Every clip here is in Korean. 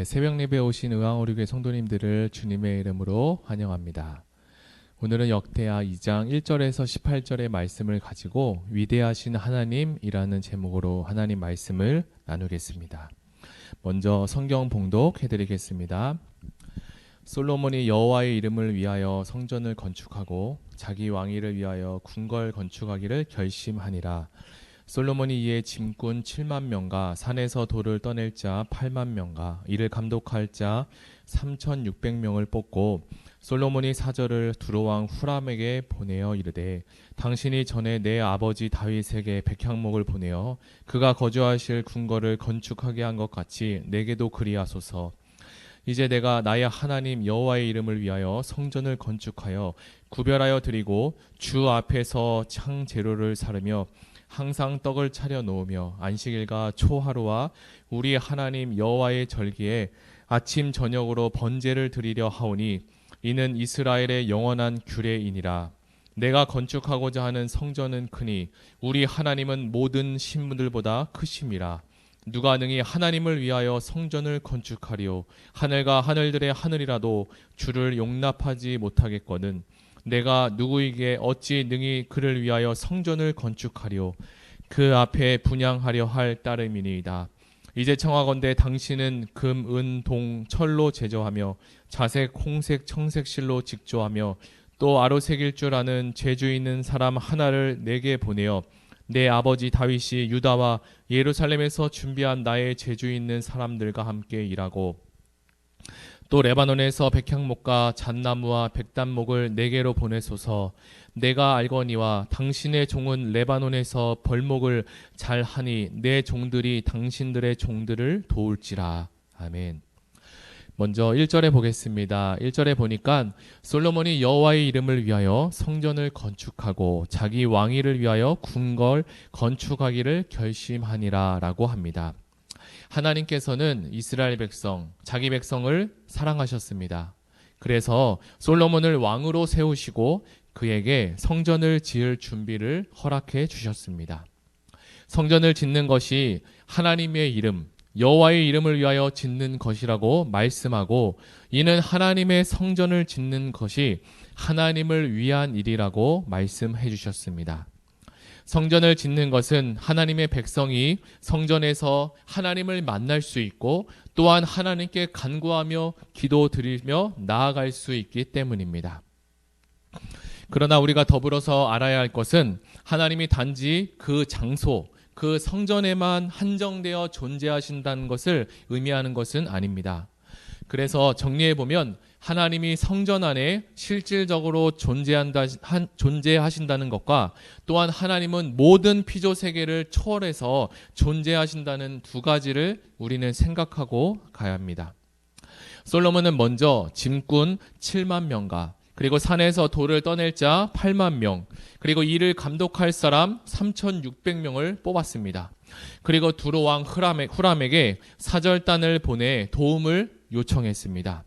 새벽 예배에 오신 의왕오류교회 성도님들을 주님의 이름으로 환영합니다. 오늘은 역대하 2장 1절에서 18절의 말씀을 가지고 위대하신 하나님이라는 제목으로 하나님 말씀을 나누겠습니다. 먼저 성경 봉독해드리겠습니다. 솔로몬이 여호와의 이름을 위하여 성전을 건축하고 자기 왕위를 위하여 궁궐 건축하기를 결심하니라. 솔로몬이 이에 짐꾼 7만 명과 산에서 돌을 떠낼 자 8만 명과 이를 감독할 자 3,600명을 뽑고 솔로몬이 사절을 두로왕 후람에게 보내어 이르되 당신이 전에 내 아버지 다윗에게 백향목을 보내어 그가 거주하실 궁궐을 건축하게 한 것 같이 내게도 그리하소서. 이제 내가 나의 하나님 여호와의 이름을 위하여 성전을 건축하여 구별하여 드리고 주 앞에서 창 재료를 사르며 항상 떡을 차려 놓으며 안식일과 초하루와 우리 하나님 여호와의 절기에 아침 저녁으로 번제를 드리려 하오니 이는 이스라엘의 영원한 규례이니라. 내가 건축하고자 하는 성전은 크니 우리 하나님은 모든 신분들보다 크심이라. 누가 능히 하나님을 위하여 성전을 건축하리요. 하늘과 하늘들의 하늘이라도 주를 용납하지 못하겠거든. 내가 누구에게 어찌 능히 그를 위하여 성전을 건축하리요. 그 앞에 분향하려 할 따름이니이다. 이제 청하건대 당신은 금, 은, 동, 철로 제조하며 자색, 홍색, 청색 실로 직조하며 또 아로새길 줄 아는 재주 있는 사람 하나를 내게 보내어 내 아버지 다윗이 유다와 예루살렘에서 준비한 나의 재주 있는 사람들과 함께 일하고 또 레바논에서 백향목과 잣나무와 백단목을 내게로 보내소서. 내가 알거니와 당신의 종은 레바논에서 벌목을 잘 하니 내 종들이 당신들의 종들을 도울지라. 아멘. 먼저 1절에 보겠습니다. 1절에 보니까 솔로몬이 여호와의 이름을 위하여 성전을 건축하고 자기 왕위를 위하여 궁궐 건축하기를 결심하니라 라고 합니다. 하나님께서는 이스라엘 백성, 자기 백성을 사랑하셨습니다. 그래서 솔로몬을 왕으로 세우시고 그에게 성전을 지을 준비를 허락해 주셨습니다. 성전을 짓는 것이 하나님의 이름, 여호와의 이름을 위하여 짓는 것이라고 말씀하고 이는 하나님의 성전을 짓는 것이 하나님을 위한 일이라고 말씀해 주셨습니다. 성전을 짓는 것은 하나님의 백성이 성전에서 하나님을 만날 수 있고 또한 하나님께 간구하며 기도드리며 나아갈 수 있기 때문입니다. 그러나 우리가 더불어서 알아야 할 것은 하나님이 단지 그 장소, 그 성전에만 한정되어 존재하신다는 것을 의미하는 것은 아닙니다. 그래서 정리해보면 하나님이 성전 안에 실질적으로 존재하신다는 것과 또한 하나님은 모든 피조 세계를 초월해서 존재하신다는 두 가지를 우리는 생각하고 가야 합니다. 솔로몬은 먼저 짐꾼 7만 명과 그리고 산에서 돌을 떠낼 자 8만 명, 그리고 이를 감독할 사람 3,600명을 뽑았습니다. 그리고 두로왕 후람에게 사절단을 보내 도움을 요청했습니다.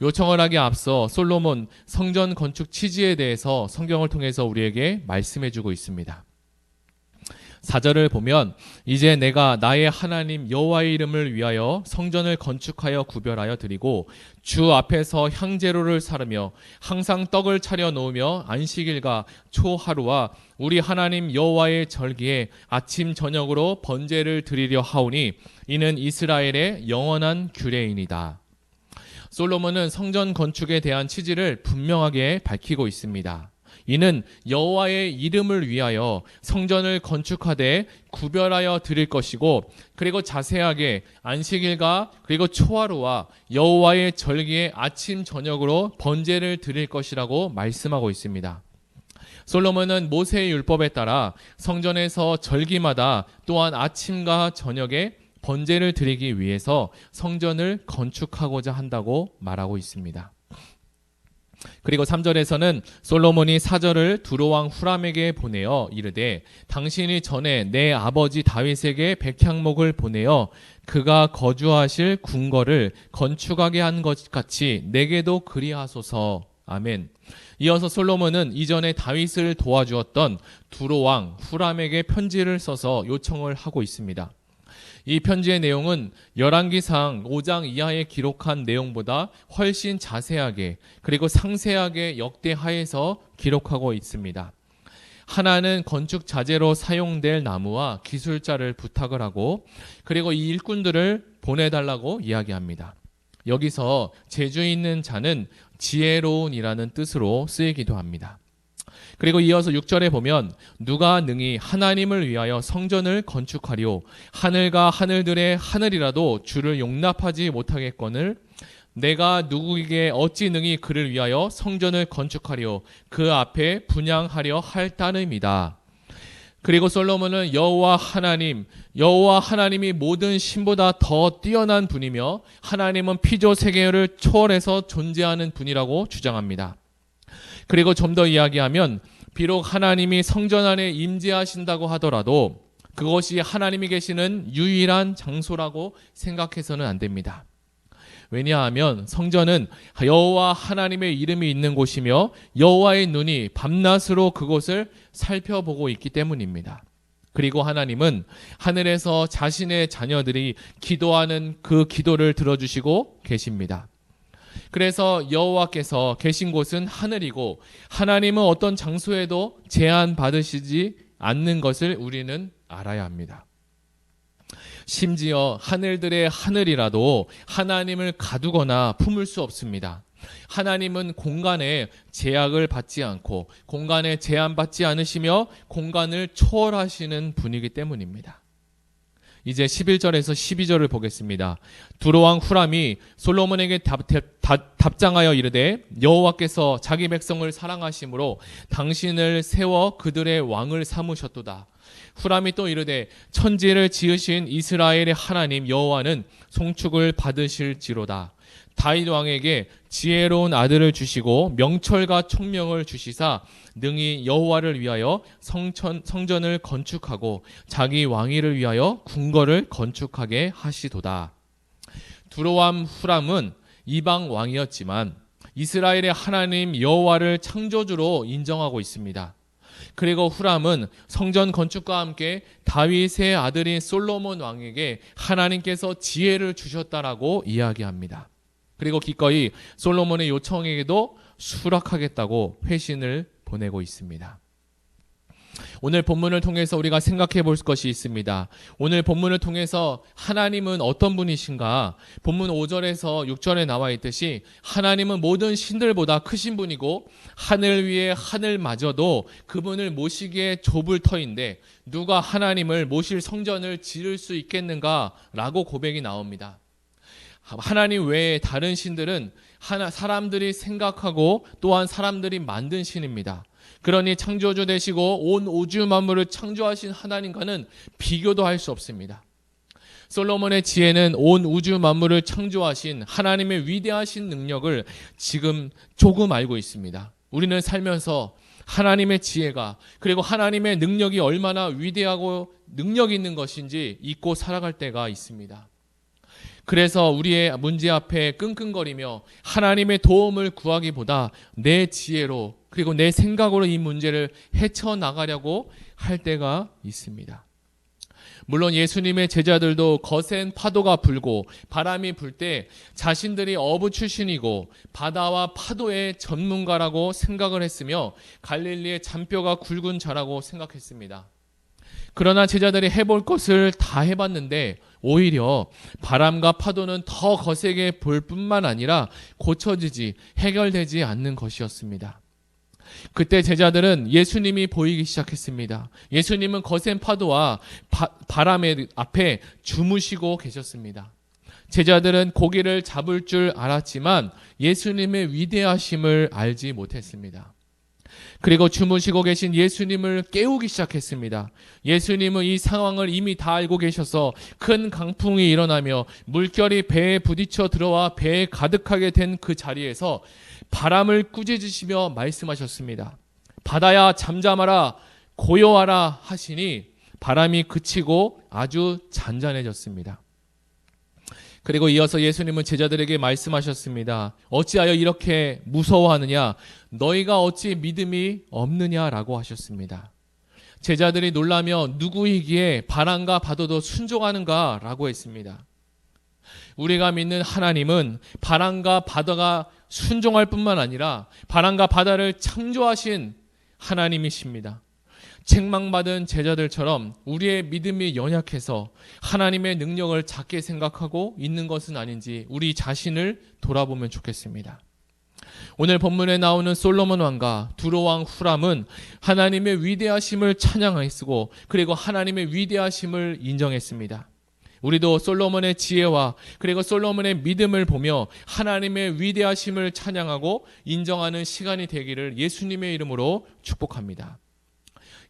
요청을 하기에 앞서 솔로몬 성전 건축 취지에 대해서 성경을 통해서 우리에게 말씀해주고 있습니다. 4절을 보면 이제 내가 나의 하나님 여호와의 이름을 위하여 성전을 건축하여 구별하여 드리고 주 앞에서 향재료를 사르며 항상 떡을 차려 놓으며 안식일과 초하루와 우리 하나님 여호와의 절기에 아침 저녁으로 번제를 드리려 하오니 이는 이스라엘의 영원한 규례이니이다. 솔로몬은 성전 건축에 대한 취지를 분명하게 밝히고 있습니다. 이는 여호와의 이름을 위하여 성전을 건축하되 구별하여 드릴 것이고 그리고 자세하게 안식일과 그리고 초하루와 여호와의 절기에 아침 저녁으로 번제를 드릴 것이라고 말씀하고 있습니다. 솔로몬은 모세의 율법에 따라 성전에서 절기마다 또한 아침과 저녁에 번제를 드리기 위해서 성전을 건축하고자 한다고 말하고 있습니다. 그리고 3절에서는 솔로몬이 사절을 두로왕 후람에게 보내어 이르되 당신이 전에 내 아버지 다윗에게 백향목을 보내어 그가 거주하실 궁궐을 건축하게 한 것 같이 내게도 그리하소서. 아멘. 이어서 솔로몬은 이전에 다윗을 도와주었던 두로왕 후람에게 편지를 써서 요청을 하고 있습니다. 이 편지의 내용은 열왕기상 5장 이하에 기록한 내용보다 훨씬 자세하게 그리고 상세하게 역대하에서 기록하고 있습니다. 하나는 건축 자재로 사용될 나무와 기술자를 부탁을 하고 그리고 이 일꾼들을 보내달라고 이야기합니다. 여기서 재주 있는 자는 지혜로운이라는 뜻으로 쓰이기도 합니다. 그리고 이어서 6절에 보면 누가 능히 하나님을 위하여 성전을 건축하리오 하늘과 하늘들의 하늘이라도 주를 용납하지 못하겠거늘 내가 누구에게 어찌 능히 그를 위하여 성전을 건축하리오 그 앞에 분향하려 할 따름이다. 그리고 솔로몬은 여호와 하나님이 모든 신보다 더 뛰어난 분이며 하나님은 피조 세계를 초월해서 존재하는 분이라고 주장합니다. 그리고 좀 더 이야기하면 비록 하나님이 성전 안에 임재하신다고 하더라도 그것이 하나님이 계시는 유일한 장소라고 생각해서는 안 됩니다. 왜냐하면 성전은 여호와 하나님의 이름이 있는 곳이며 여호와의 눈이 밤낮으로 그곳을 살펴보고 있기 때문입니다. 그리고 하나님은 하늘에서 자신의 자녀들이 기도하는 그 기도를 들어주시고 계십니다. 그래서 여호와께서 계신 곳은 하늘이고 하나님은 어떤 장소에도 제한받으시지 않는 것을 우리는 알아야 합니다. 심지어 하늘들의 하늘이라도 하나님을 가두거나 품을 수 없습니다. 하나님은 공간에 제약을 받지 않고 공간에 제한받지 않으시며 공간을 초월하시는 분이기 때문입니다. 이제 11절에서 12절을 보겠습니다. 두로왕 후람이 솔로몬에게 답장하여 이르되 여호와께서 자기 백성을 사랑하심으로 당신을 세워 그들의 왕을 삼으셨도다. 후람이 또 이르되 천지를 지으신 이스라엘의 하나님 여호와는 송축을 받으실지로다. 다윗 왕에게 지혜로운 아들을 주시고 명철과 총명을 주시사 능히 여호와를 위하여 성전을 건축하고 자기 왕위를 위하여 궁궐을 건축하게 하시도다. 두로암 후람은 이방 왕이었지만 이스라엘의 하나님 여호와를 창조주로 인정하고 있습니다. 그리고 후람은 성전 건축과 함께 다윗의 아들인 솔로몬 왕에게 하나님께서 지혜를 주셨다라고 이야기합니다. 그리고 기꺼이 솔로몬의 요청에게도 수락하겠다고 회신을 보내고 있습니다. 오늘 본문을 통해서 우리가 생각해 볼 것이 있습니다. 오늘 본문을 통해서 하나님은 어떤 분이신가? 본문 5절에서 6절에 나와 있듯이 하나님은 모든 신들보다 크신 분이고 하늘 위에 하늘마저도 그분을 모시기에 좁을 터인데 누가 하나님을 모실 성전을 지을 수 있겠는가라고 고백이 나옵니다. 하나님 외에 다른 신들은 사람들이 생각하고 또한 사람들이 만든 신입니다. 그러니 창조주 되시고 온 우주 만물을 창조하신 하나님과는 비교도 할 수 없습니다. 솔로몬의 지혜는 온 우주 만물을 창조하신 하나님의 위대하신 능력을 지금 조금 알고 있습니다. 우리는 살면서 하나님의 지혜가 그리고 하나님의 능력이 얼마나 위대하고 능력 있는 것인지 잊고 살아갈 때가 있습니다. 그래서 우리의 문제 앞에 끙끙거리며 하나님의 도움을 구하기보다 내 지혜로 그리고 내 생각으로 이 문제를 헤쳐나가려고 할 때가 있습니다. 물론 예수님의 제자들도 거센 파도가 불고 바람이 불 때 자신들이 어부 출신이고 바다와 파도의 전문가라고 생각을 했으며 갈릴리의 잔뼈가 굵은 자라고 생각했습니다. 그러나 제자들이 해볼 것을 다 해봤는데 오히려 바람과 파도는 더 거세게 불 뿐만 아니라 고쳐지지 해결되지 않는 것이었습니다. 그때 제자들은 예수님이 보이기 시작했습니다. 예수님은 거센 파도와 바람의 앞에 주무시고 계셨습니다. 제자들은 고기를 잡을 줄 알았지만 예수님의 위대하심을 알지 못했습니다. 그리고 주무시고 계신 예수님을 깨우기 시작했습니다. 예수님은 이 상황을 이미 다 알고 계셔서 큰 강풍이 일어나며 물결이 배에 부딪혀 들어와 배에 가득하게 된 그 자리에서 바람을 꾸짖으시며 말씀하셨습니다. 바다야 잠잠하라 고요하라 하시니 바람이 그치고 아주 잔잔해졌습니다. 그리고 이어서 예수님은 제자들에게 말씀하셨습니다. 어찌하여 이렇게 무서워하느냐? 너희가 어찌 믿음이 없느냐라고 하셨습니다. 제자들이 놀라며 누구이기에 바람과 바다도 순종하는가 라고 했습니다. 우리가 믿는 하나님은 바람과 바다가 순종할 뿐만 아니라 바람과 바다를 창조하신 하나님이십니다. 책망받은 제자들처럼 우리의 믿음이 연약해서 하나님의 능력을 작게 생각하고 있는 것은 아닌지 우리 자신을 돌아보면 좋겠습니다. 오늘 본문에 나오는 솔로몬 왕과 두로 왕 후람은 하나님의 위대하심을 찬양했고 그리고 하나님의 위대하심을 인정했습니다. 우리도 솔로몬의 지혜와 그리고 솔로몬의 믿음을 보며 하나님의 위대하심을 찬양하고 인정하는 시간이 되기를 예수님의 이름으로 축복합니다.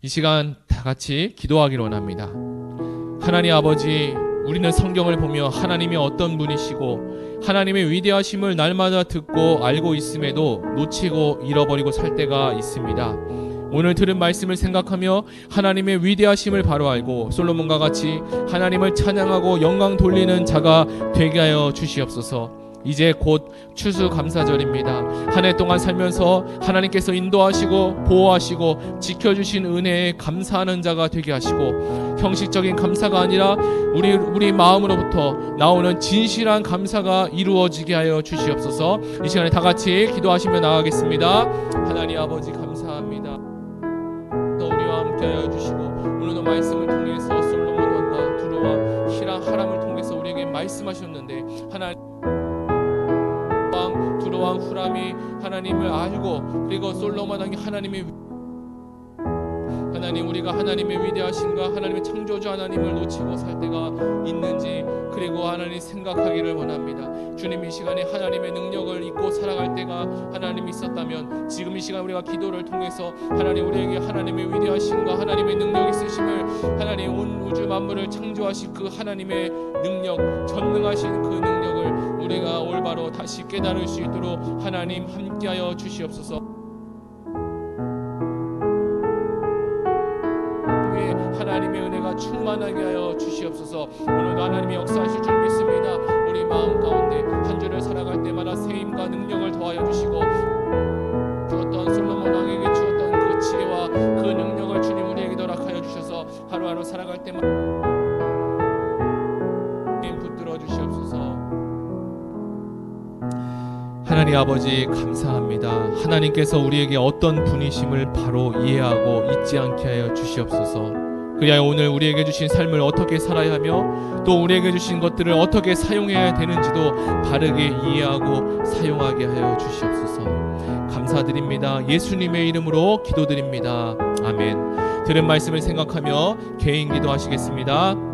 이 시간 다 같이 기도하기를 원합니다. 하나님 아버지, 우리는 성경을 보며 하나님이 어떤 분이시고 하나님의 위대하심을 날마다 듣고 알고 있음에도 놓치고 잃어버리고 살 때가 있습니다. 오늘 들은 말씀을 생각하며 하나님의 위대하심을 바로 알고 솔로몬과 같이 하나님을 찬양하고 영광 돌리는 자가 되게 하여 주시옵소서. 이제 곧 추수감사절입니다. 한 해 동안 살면서 하나님께서 인도하시고 보호하시고 지켜주신 은혜에 감사하는 자가 되게 하시고 형식적인 감사가 아니라 우리 마음으로부터 나오는 진실한 감사가 이루어지게 하여 주시옵소서. 이 시간에 다 같이 기도하시며 나가겠습니다. 하나님 아버지 감사합니다. 우리와 함께 하여 주시고 오늘도 말씀을 통해서 솔로몬 왕과 두로 왕 히람을 통해서 우리에게 말씀하셨는데 두로 왕 후람이 하나님을 알고 그리고 솔로몬 왕이 하나님 우리가 하나님의 위대하심과 하나님의 창조주 하나님을 놓치고 살 때가 있는지 그리고 하나님 생각하기를 원합니다. 주님 이 시간에 하나님의 능력을 잊고 살아갈 때가 하나님 있었다면 지금 이 시간 우리가 기도를 통해서 하나님 우리에게 하나님의 위대하심과 하나님의 능력 있으심을 하나님 온 우주 만물을 창조하신 그 하나님의 능력 전능하신 그 능력을 우리가 올바로 다시 깨달을 수 있도록 하나님 함께하여 주시옵소서. 하나님의 은혜가 충만하게 하여 주시옵소서. 오늘도 하나님이 역사하실 줄 믿습니다. 우리 마음 가운데 한 주를 살아갈 때마다 세임과 능력을 더하여 주시고 주었던 솔로몬 왕에게 주었던 그 지혜와 그 능력을 주님 우리에게 허락하여 주셔서 하루하루 살아갈 때마다 붙들어 주시옵소서. 하나님 아버지 감사합니다. 하나님께서 우리에게 어떤 분이심을 바로 이해하고 잊지 않게 하여 주시옵소서. 그리하여 오늘 우리에게 주신 삶을 어떻게 살아야 하며 또 우리에게 주신 것들을 어떻게 사용해야 되는지도 바르게 이해하고 사용하게 하여 주시옵소서. 감사드립니다. 예수님의 이름으로 기도드립니다. 아멘. 들은 말씀을 생각하며 개인 기도하시겠습니다.